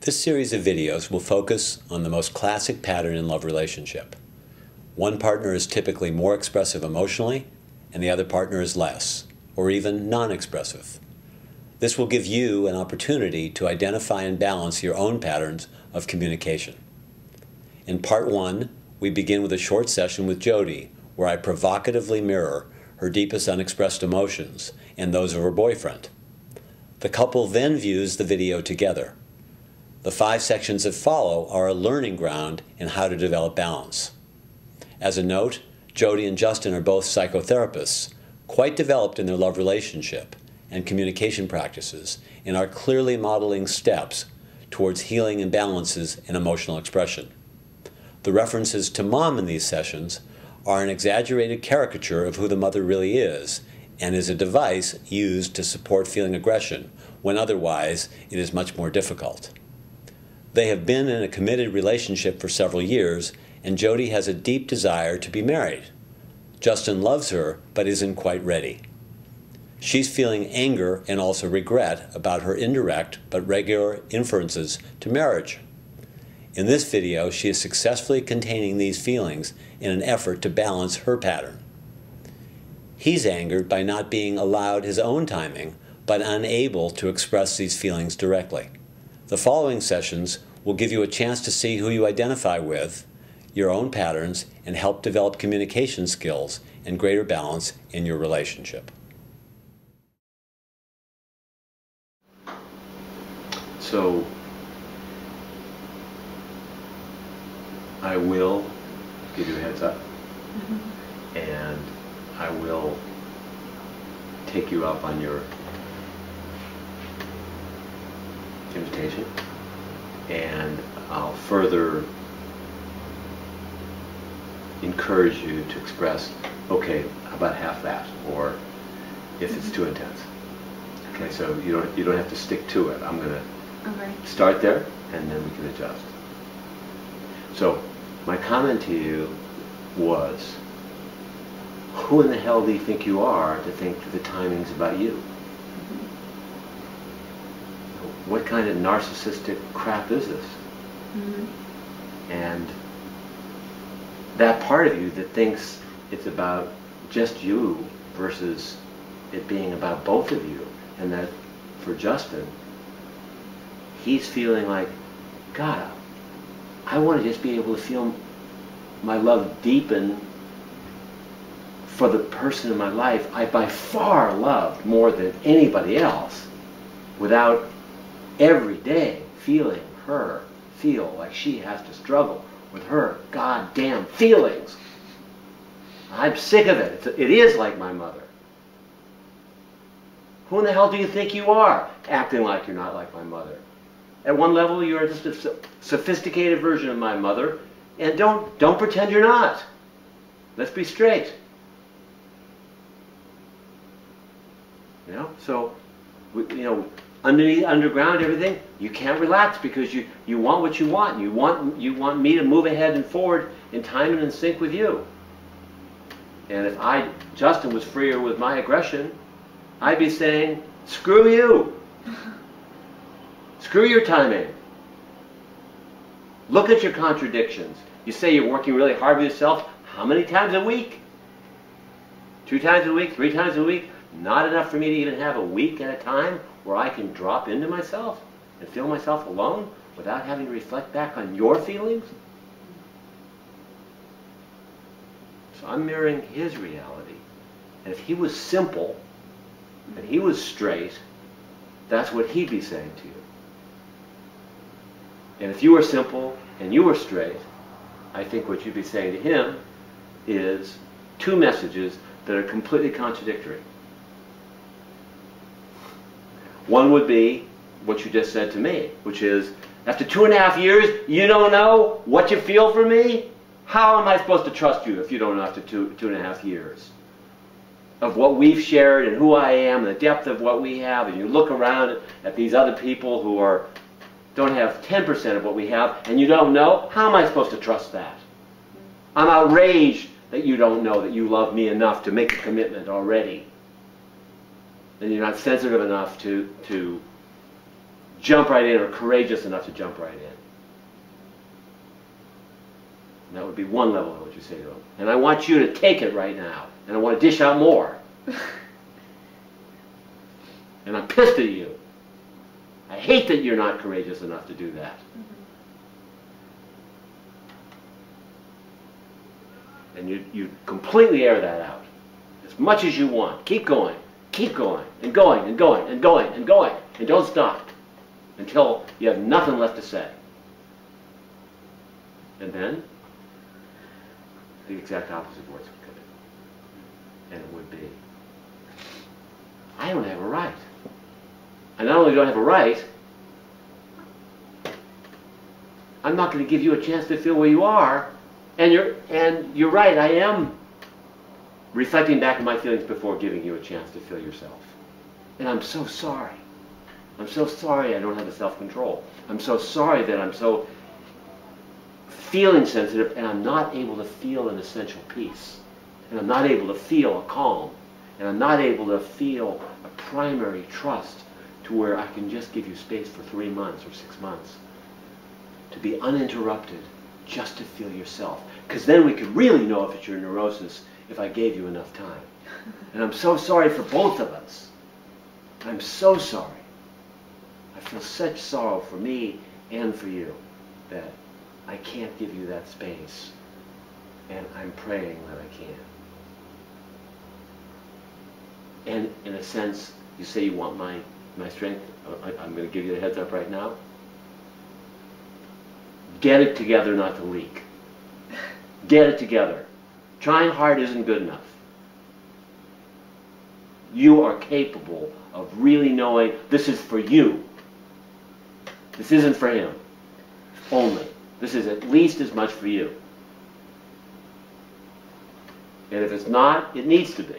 This series of videos will focus on the most classic pattern in love relationship. One partner is typically more expressive emotionally, and the other partner is less, or even non-expressive. This will give you an opportunity to identify and balance your own patterns of communication. In part 1, we begin with a short session with Jody, where I provocatively mirror her deepest unexpressed emotions and those of her boyfriend. The couple then views the video together. The 5 sections that follow are a learning ground in how to develop balance. As a note, Jody and Justin are both psychotherapists, quite developed in their love relationship and communication practices, and are clearly modeling steps towards healing imbalances in emotional expression. The references to mom in these sessions are an exaggerated caricature of who the mother really is, and is a device used to support feeling aggression when otherwise it is much more difficult. They have been in a committed relationship for several years, and Jody has a deep desire to be married. Justin loves her, but isn't quite ready. She's feeling anger and also regret about her indirect but regular inferences to marriage. In this video, she is successfully containing these feelings in an effort to balance her pattern. He's angered by not being allowed his own timing, but unable to express these feelings directly. The following sessions will give you a chance to see who you identify with, your own patterns, and help develop communication skills and greater balance in your relationship. So, I will give you a heads up, and I will take you up on your invitation, and I'll further encourage you to express, okay, how about half that, or if it's too intense. Okay, so you don't have to stick to it. I'm going to start there, and then we can adjust. So my comment to you was, who in the hell do you think you are to think that the timing's about you? What kind of narcissistic crap is this? And that part of you that thinks it's about just you versus it being about both of you, and that for Justin, he's feeling like, God, I want to just be able to feel my love deepen for the person in my life I by far love more than anybody else, without every day feeling her feel like she has to struggle with her goddamn feelings. I'm sick of it. It is like my mother. Who in the hell do you think you are, acting like you're not like my mother? At one level, you're just a sophisticated version of my mother, and don't pretend you're not. Let's be straight. You know, so underneath, underground, everything, you can't relax because you want what you want. You want me to move ahead and forward in time and in sync with you. And if Justin, was freer with my aggression, I'd be saying, screw you. Screw your timing. Look at your contradictions. You say you're working really hard with yourself. How many times a week? 2 times a week? 3 times a week? Not enough for me to even have a week at a time where I can drop into myself and feel myself alone without having to reflect back on your feelings? So I'm mirroring his reality. And if he was simple and he was straight, that's what he'd be saying to you. And if you were simple and you were straight, I think what you'd be saying to him is 2 messages that are completely contradictory. One would be what you just said to me, which is, after 2.5 years, you don't know what you feel for me? How am I supposed to trust you if you don't know after 2.5 years of what we've shared and who I am and the depth of what we have? And you look around at these other people who don't have 10% of what we have, and you don't know? How am I supposed to trust that? I'm outraged that you don't know that you love me enough to make a commitment already. And you're not sensitive enough to jump right in or courageous enough to jump right in. And that would be one level of what you say to them. And I want you to take it right now. And I want to dish out more. And I'm pissed at you. I hate that you're not courageous enough to do that. And you completely air that out. As much as you want. Keep going. Keep going. And going and going and going and going. And don't stop. Until you have nothing left to say. And then, the exact opposite words would come in. And it would be, I don't have a right. I not only don't have a right, I'm not going to give you a chance to feel where you are. And you're right, I am reflecting back on my feelings before giving you a chance to feel yourself. And I'm so sorry. I'm so sorry I don't have the self-control. I'm so sorry that I'm so feeling sensitive and I'm not able to feel an essential peace. And I'm not able to feel a calm. And I'm not able to feel a primary trust to where I can just give you space for 3 months or 6 months. To be uninterrupted, just to feel yourself. Because then we could really know if it's your neurosis if I gave you enough time. And I'm so sorry for both of us. I'm so sorry. I feel such sorrow for me and for you that I can't give you that space. And I'm praying that I can. And in a sense, you say you want my strength. I'm going to give you the heads up right now. Get it together not to leak. Get it together. Trying hard isn't good enough. You are capable of really knowing this is for you. This isn't for him only. This is at least as much for you. And if it's not, it needs to be.